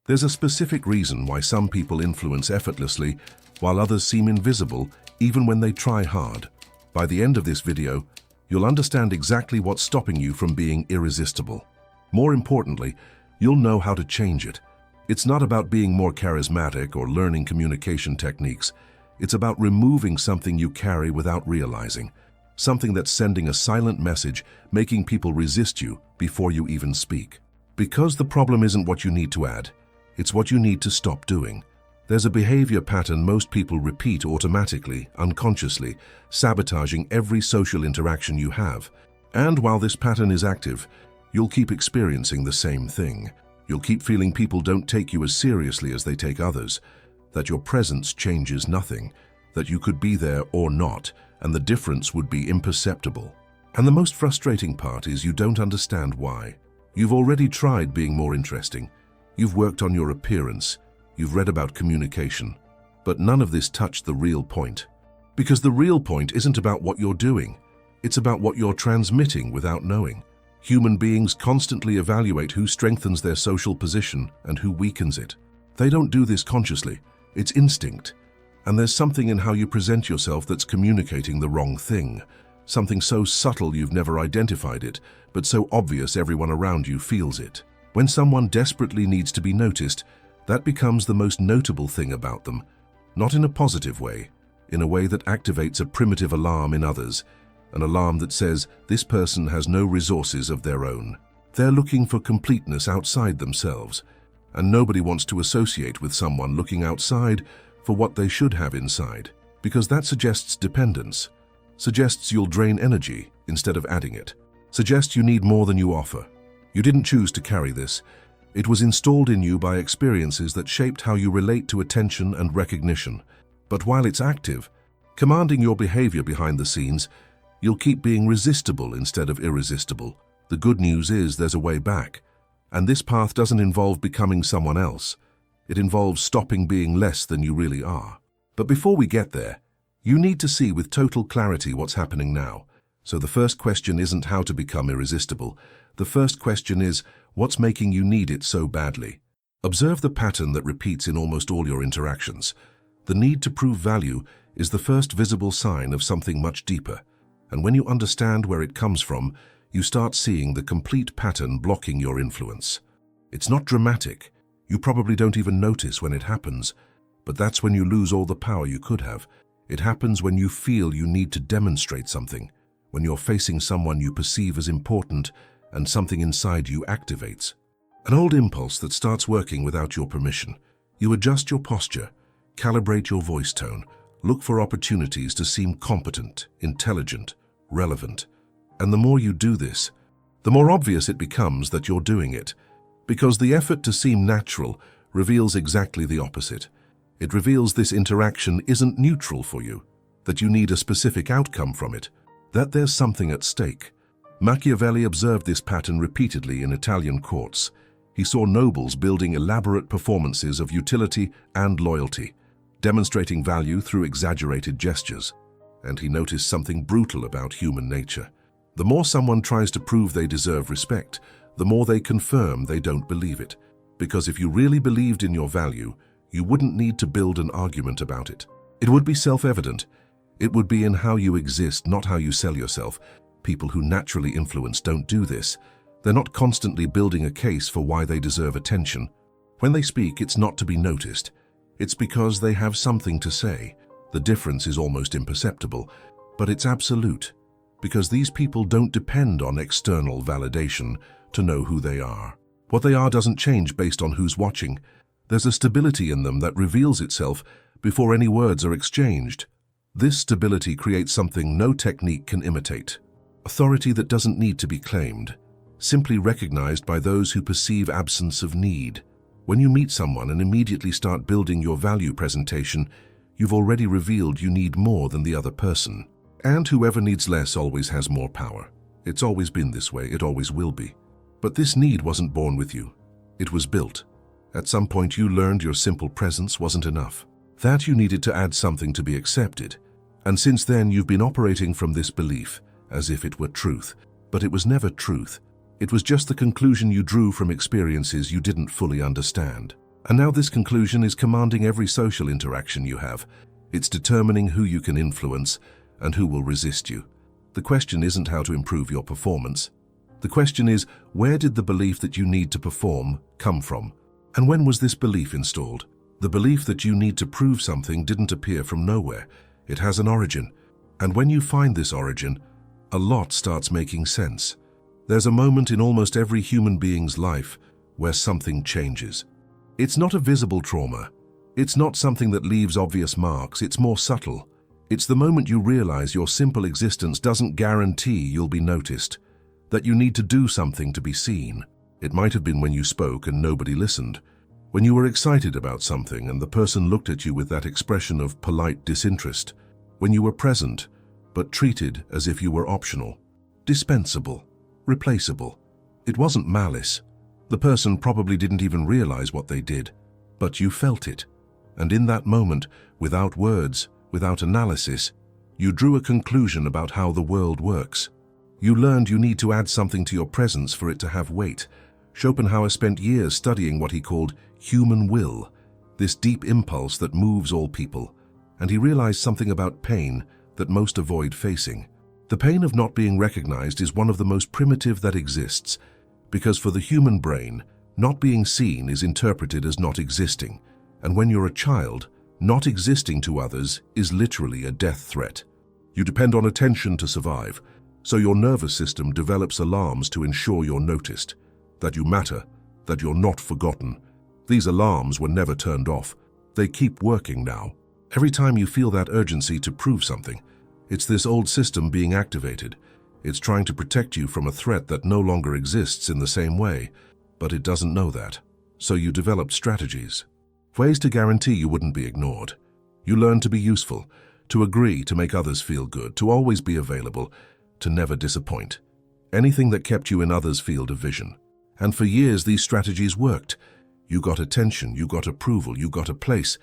There's a specific reason why some people influence effortlessly, while others seem invisible, even when they try hard. By the end of this video, you'll understand exactly what's stopping you from being irresistible. More importantly, you'll know how to change it. It's not about being more charismatic or learning communication techniques. It's about removing something you carry without realizing. Something that's sending a silent message, making people resist you before you even speak. Because the problem isn't what you need to add, it's what you need to stop doing. There's a behavior pattern most people repeat automatically, unconsciously, sabotaging every social interaction you have. And while this pattern is active, you'll keep experiencing the same thing. You'll keep feeling people don't take you as seriously as they take others, that your presence changes nothing, that you could be there or not, and the difference would be imperceptible. And the most frustrating part is you don't understand why. You've already tried being more interesting. You've worked on your appearance. You've read about communication. But none of this touched the real point. Because the real point isn't about what you're doing. It's about what you're transmitting without knowing. Human beings constantly evaluate who strengthens their social position and who weakens it. They don't do this consciously. It's instinct. And there's something in how you present yourself that's communicating the wrong thing. Something so subtle you've never identified it, but so obvious everyone around you feels it. When someone desperately needs to be noticed, that becomes the most notable thing about them. Not in a positive way, in a way that activates a primitive alarm in others, an alarm that says this person has no resources of their own. They're looking for completeness outside themselves, and nobody wants to associate with someone looking outside for what they should have inside, because that suggests dependence, suggests you'll drain energy instead of adding it, suggests you need more than you offer. You didn't choose to carry this. It was installed in you by experiences that shaped how you relate to attention and recognition. But while it's active, commanding your behavior behind the scenes, you'll keep being resistible instead of irresistible. The good news is there's a way back. And this path doesn't involve becoming someone else. It involves stopping being less than you really are. But before we get there, you need to see with total clarity what's happening now. So the first question isn't how to become irresistible. The first question is, what's making you need it so badly? Observe the pattern that repeats in almost all your interactions. The need to prove value is the first visible sign of something much deeper. And when you understand where it comes from, you start seeing the complete pattern blocking your influence. It's not dramatic. You probably don't even notice when it happens. But that's when you lose all the power you could have. It happens when you feel you need to demonstrate something, when you're facing someone you perceive as important and something inside you activates. An old impulse that starts working without your permission. You adjust your posture, calibrate your voice tone, look for opportunities to seem competent, intelligent, relevant. And the more you do this, the more obvious it becomes that you're doing it, because the effort to seem natural reveals exactly the opposite. It reveals this interaction isn't neutral for you, that you need a specific outcome from it, that there's something at stake. Machiavelli observed this pattern repeatedly in Italian courts. He saw nobles building elaborate performances of utility and loyalty, demonstrating value through exaggerated gestures. And he noticed something brutal about human nature. The more someone tries to prove they deserve respect, the more they confirm they don't believe it. Because if you really believed in your value, you wouldn't need to build an argument about it. It would be self-evident. It would be in how you exist, not how you sell yourself. People who naturally influence don't do this. They're not constantly building a case for why they deserve attention. When they speak, it's not to be noticed. It's because they have something to say. The difference is almost imperceptible, but it's absolute. Because these people don't depend on external validation to know who they are. What they are doesn't change based on who's watching. There's a stability in them that reveals itself before any words are exchanged. This stability creates something no technique can imitate. Authority that doesn't need to be claimed, simply recognized by those who perceive absence of need. When you meet someone and immediately start building your value presentation, you've already revealed you need more than the other person. And whoever needs less always has more power. It's always been this way, it always will be. But this need wasn't born with you. It was built. At some point you learned your simple presence wasn't enough. That you needed to add something to be accepted. And since then you've been operating from this belief, as if it were truth. But it was never truth. It was just the conclusion you drew from experiences you didn't fully understand. And now this conclusion is commanding every social interaction you have. It's determining who you can influence and who will resist you. The question isn't how to improve your performance. The question is, where did the belief that you need to perform come from? And when was this belief installed? The belief that you need to prove something didn't appear from nowhere. It has an origin. And when you find this origin, a lot starts making sense. There's a moment in almost every human being's life where something changes. It's not a visible trauma. It's not something that leaves obvious marks. It's more subtle. It's the moment you realize your simple existence doesn't guarantee you'll be noticed, that you need to do something to be seen. It might have been when you spoke and nobody listened, when you were excited about something and the person looked at you with that expression of polite disinterest, when you were present but treated as if you were optional, dispensable, replaceable. It wasn't malice. The person probably didn't even realize what they did, but you felt it. And in that moment, without words, without analysis, you drew a conclusion about how the world works. You learned you need to add something to your presence for it to have weight. Schopenhauer spent years studying what he called human will, this deep impulse that moves all people, and he realized something about pain that most avoid facing. The pain of not being recognized is one of the most primitive that exists, because for the human brain, not being seen is interpreted as not existing, and when you're a child, not existing to others is literally a death threat. You depend on attention to survive, so your nervous system develops alarms to ensure you're noticed, that you matter, that you're not forgotten. These alarms were never turned off. They keep working now. Every time you feel that urgency to prove something, it's this old system being activated. It's trying to protect you from a threat that no longer exists in the same way, but it doesn't know that. So you developed strategies, ways to guarantee you wouldn't be ignored. You learned to be useful, to agree, to make others feel good, to always be available, to never disappoint. Anything that kept you in others' field of vision. And for years these strategies worked. You got attention, you got approval, you got a place,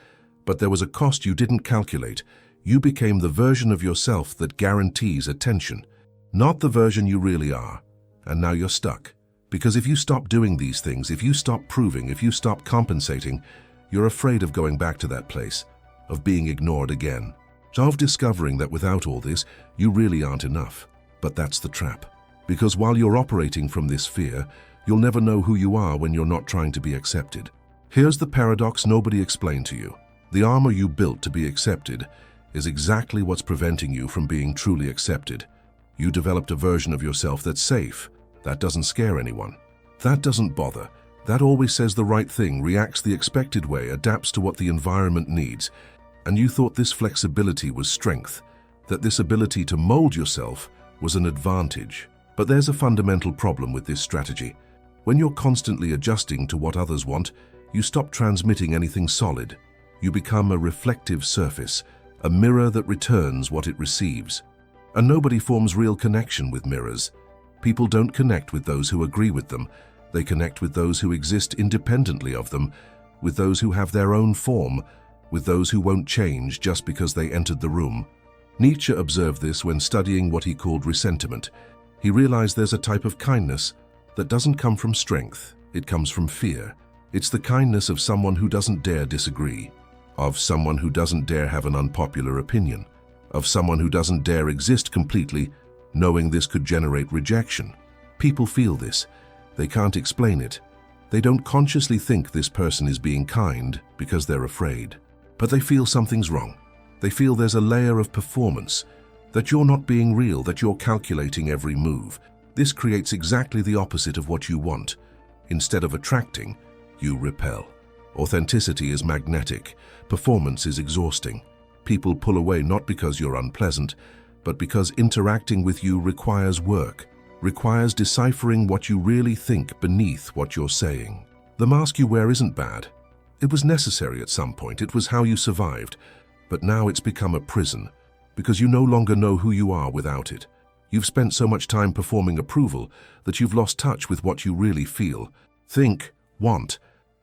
but there was a cost you didn't calculate. You became the version of yourself that guarantees attention, not the version you really are. And now you're stuck. Because if you stop doing these things, if you stop proving, if you stop compensating, you're afraid of going back to that place, of being ignored again, of discovering that without all this, you really aren't enough. But that's the trap. Because while you're operating from this fear, you'll never know who you are when you're not trying to be accepted. Here's the paradox nobody explained to you. The armor you built to be accepted is exactly what's preventing you from being truly accepted. You developed a version of yourself that's safe, that doesn't scare anyone, that doesn't bother, that always says the right thing, reacts the expected way, adapts to what the environment needs. And you thought this flexibility was strength, that this ability to mold yourself was an advantage. But there's a fundamental problem with this strategy. When you're constantly adjusting to what others want, you stop transmitting anything solid. You become a reflective surface, a mirror that returns what it receives. And nobody forms real connection with mirrors. People don't connect with those who agree with them. They connect with those who exist independently of them, with those who have their own form, with those who won't change just because they entered the room. Nietzsche observed this when studying what he called ressentiment. He realized there's a type of kindness that doesn't come from strength, it comes from fear. It's the kindness of someone who doesn't dare disagree, of someone who doesn't dare have an unpopular opinion, of someone who doesn't dare exist completely, knowing this could generate rejection. People feel this. They can't explain it. They don't consciously think this person is being kind because they're afraid. But they feel something's wrong. They feel there's a layer of performance, that you're not being real, that you're calculating every move. This creates exactly the opposite of what you want. Instead of attracting, you repel. Authenticity is magnetic. Performance is exhausting. People pull away not because you're unpleasant, but because interacting with you requires work, requires deciphering what you really think beneath what you're saying. The mask you wear isn't bad. It was necessary at some point. It was how you survived. But now it's become a prison, because you no longer know who you are without it. You've spent so much time performing approval that you've lost touch with what you really feel, think, want,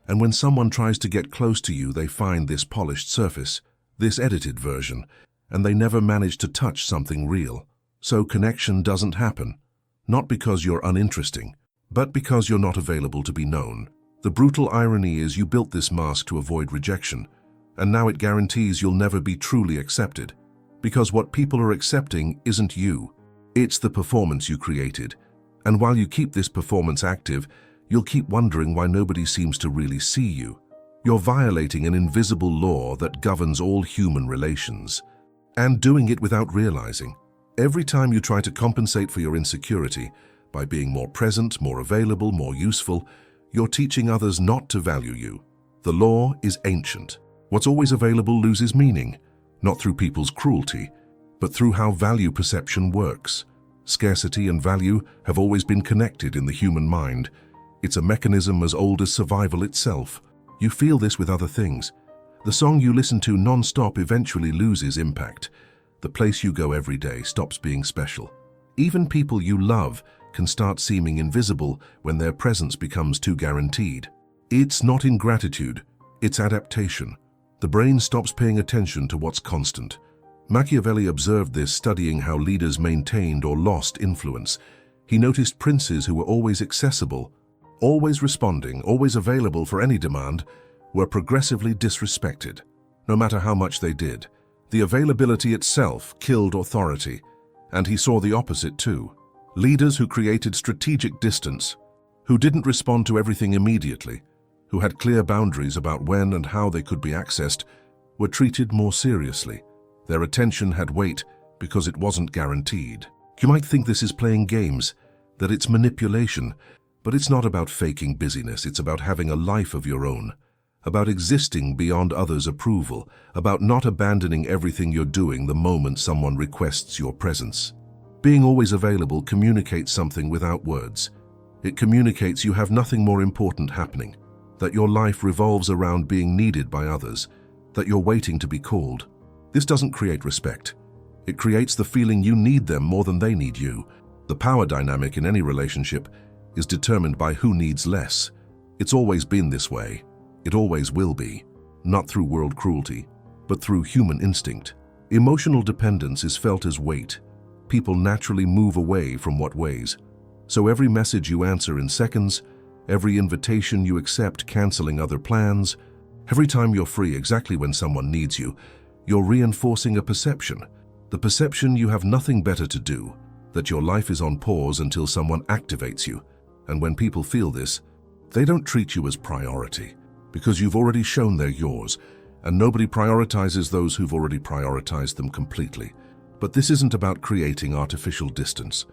and when someone tries to get close to you, they find this polished surface, this edited version, and they never manage to touch something real. So connection doesn't happen, not because you're uninteresting, but because you're not available to be known. The brutal irony is you built this mask to avoid rejection, and now it guarantees you'll never be truly accepted. Because what people are accepting isn't you. It's the performance you created. And while you keep this performance active, you'll keep wondering why nobody seems to really see you. You're violating an invisible law that governs all human relations. And doing it without realizing. Every time you try to compensate for your insecurity by being more present, more available, more useful, you're teaching others not to value you. The law is ancient. What's always available loses meaning, not through people's cruelty, but through how value perception works. Scarcity and value have always been connected in the human mind. It's a mechanism as old as survival itself. You feel this with other things. The song you listen to non-stop eventually loses impact. The place you go every day stops being special. Even people you love can start seeming invisible when their presence becomes too guaranteed. It's not ingratitude, it's adaptation. The brain stops paying attention to what's constant. Machiavelli observed this studying how leaders maintained or lost influence. He noticed princes who were always accessible, always responding, always available for any demand, were progressively disrespected, no matter how much they did. The availability itself killed authority, and he saw the opposite too. Leaders who created strategic distance, who didn't respond to everything immediately, who had clear boundaries about when and how they could be accessed, were treated more seriously. Their attention had weight because it wasn't guaranteed. You might think this is playing games, that it's manipulation, but it's not about faking busyness, it's about having a life of your own, about existing beyond others' approval, about not abandoning everything you're doing the moment someone requests your presence. Being always available communicates something without words. It communicates you have nothing more important happening, that your life revolves around being needed by others, that you're waiting to be called. This doesn't create respect. It creates the feeling you need them more than they need you. The power dynamic in any relationship is determined by who needs less. It's always been this way. It always will be, not through world cruelty, but through human instinct. Emotional dependence is felt as weight. People naturally move away from what weighs. So every message you answer in seconds, every invitation you accept canceling other plans, every time you're free exactly when someone needs you, you're reinforcing a perception. The perception you have nothing better to do, that your life is on pause until someone activates you. And when people feel this, they don't treat you as priority, because you've already shown they're yours, and nobody prioritizes those who've already prioritized them completely. But this isn't about creating artificial distance.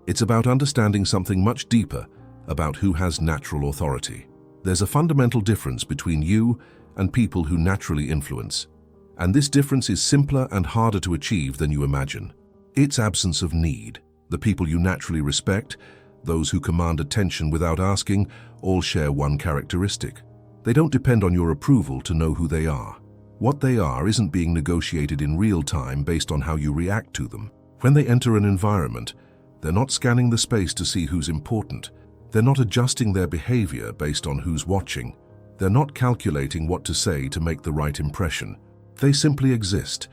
It's about understanding something much deeper about who has natural authority. There's a fundamental difference between you and people who naturally influence. And this difference is simpler and harder to achieve than you imagine. It's absence of need. The people you naturally respect, those who command attention without asking, all share one characteristic. They don't depend on your approval to know who they are. What they are isn't being negotiated in real time based on how you react to them. When they enter an environment, they're not scanning the space to see who's important. They're not adjusting their behavior based on who's watching. They're not calculating what to say to make the right impression. They simply exist.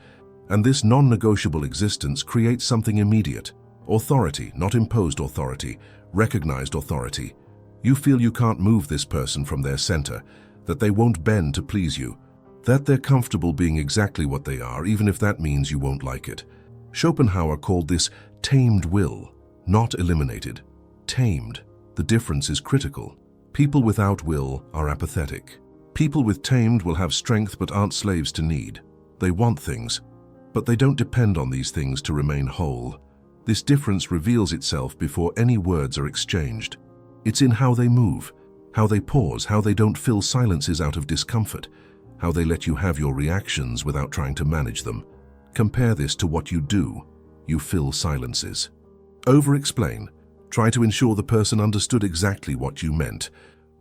And this non-negotiable existence creates something immediate. Authority, not imposed authority, recognized authority. You feel you can't move this person from their center, that they won't bend to please you, that they're comfortable being exactly what they are, even if that means you won't like it. Schopenhauer called this tamed will, not eliminated. Tamed. The difference is critical. People without will are apathetic. People with tamed will have strength but aren't slaves to need. They want things, but they don't depend on these things to remain whole. This difference reveals itself before any words are exchanged. It's in how they move, how they pause, how they don't fill silences out of discomfort, how they let you have your reactions without trying to manage them. Compare this to what you do. You fill silences. Over-explain. Try to ensure the person understood exactly what you meant.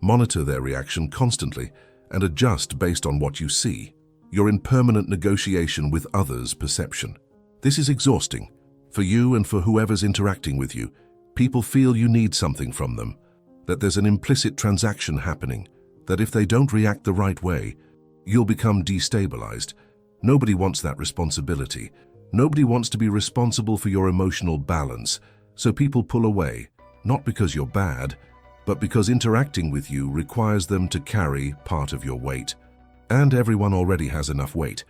Monitor their reaction constantly and adjust based on what you see. You're in permanent negotiation with others' perception. This is exhausting. For you and for whoever's interacting with you, people feel you need something from them, that there's an implicit transaction happening, that if they don't react the right way, you'll become destabilized. Nobody wants that responsibility. Nobody wants to be responsible for your emotional balance, so people pull away, not because you're bad, but because interacting with you requires them to carry part of your weight. And everyone already has enough weight.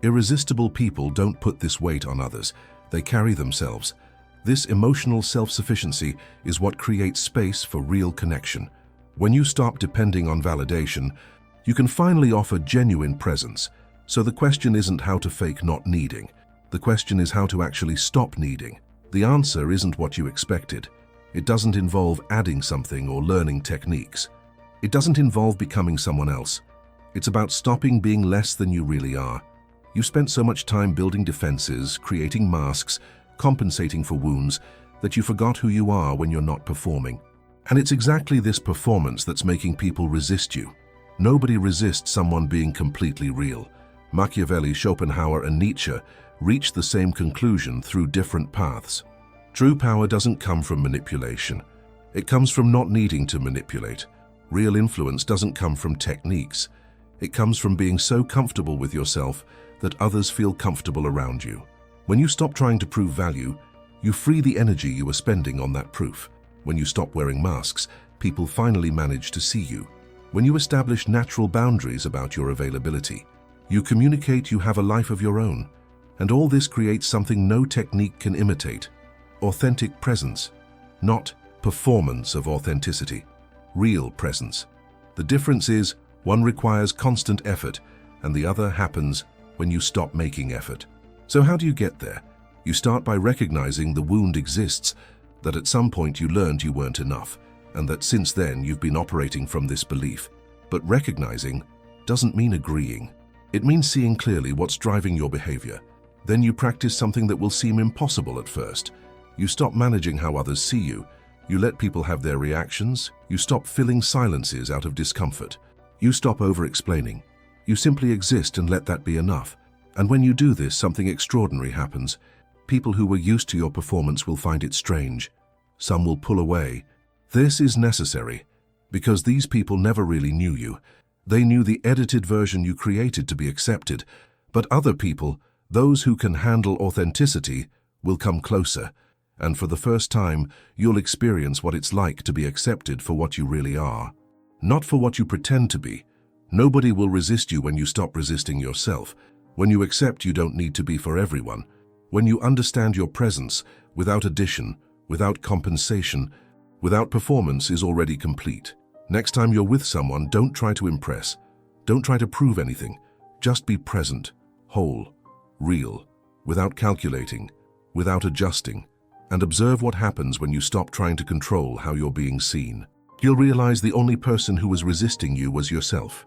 Irresistible people don't put this weight on others, they carry themselves. This emotional self-sufficiency is what creates space for real connection. When you stop depending on validation, you can finally offer genuine presence. So the question isn't how to fake not needing. The question is how to actually stop needing. The answer isn't what you expected. It doesn't involve adding something or learning techniques. It doesn't involve becoming someone else. It's about stopping being less than you really are. You spent so much time building defenses, creating masks, compensating for wounds, that you forgot who you are when you're not performing. And it's exactly this performance that's making people resist you. Nobody resists someone being completely real. Machiavelli, Schopenhauer, and Nietzsche reached the same conclusion through different paths. True power doesn't come from manipulation. It comes from not needing to manipulate. Real influence doesn't come from techniques. It comes from being so comfortable with yourself that others feel comfortable around you. When you stop trying to prove value, you free the energy you were spending on that proof. When you stop wearing masks, people finally manage to see you. When you establish natural boundaries about your availability, you communicate you have a life of your own. And all this creates something no technique can imitate: authentic presence, not performance of authenticity, real presence. The difference is, one requires constant effort, and the other happens when you stop making effort. So how do you get there? You start by recognizing the wound exists, that at some point you learned you weren't enough, and that since then you've been operating from this belief. But recognizing doesn't mean agreeing. It means seeing clearly what's driving your behavior. Then you practice something that will seem impossible at first. You stop managing how others see you. You let people have their reactions. You stop filling silences out of discomfort. You stop over-explaining. You simply exist and let that be enough. And when you do this, something extraordinary happens. People who were used to your performance will find it strange. Some will pull away. This is necessary, because these people never really knew you. They knew the edited version you created to be accepted. But other people, those who can handle authenticity, will come closer. And for the first time, you'll experience what it's like to be accepted for what you really are, not for what you pretend to be. Nobody will resist you when you stop resisting yourself, when you accept you don't need to be for everyone, when you understand your presence without addition, without compensation, without performance is already complete. Next time you're with someone, don't try to impress. Don't try to prove anything. Just be present, whole, real, without calculating, without adjusting, and observe what happens when you stop trying to control how you're being seen. You'll realize the only person who was resisting you was yourself.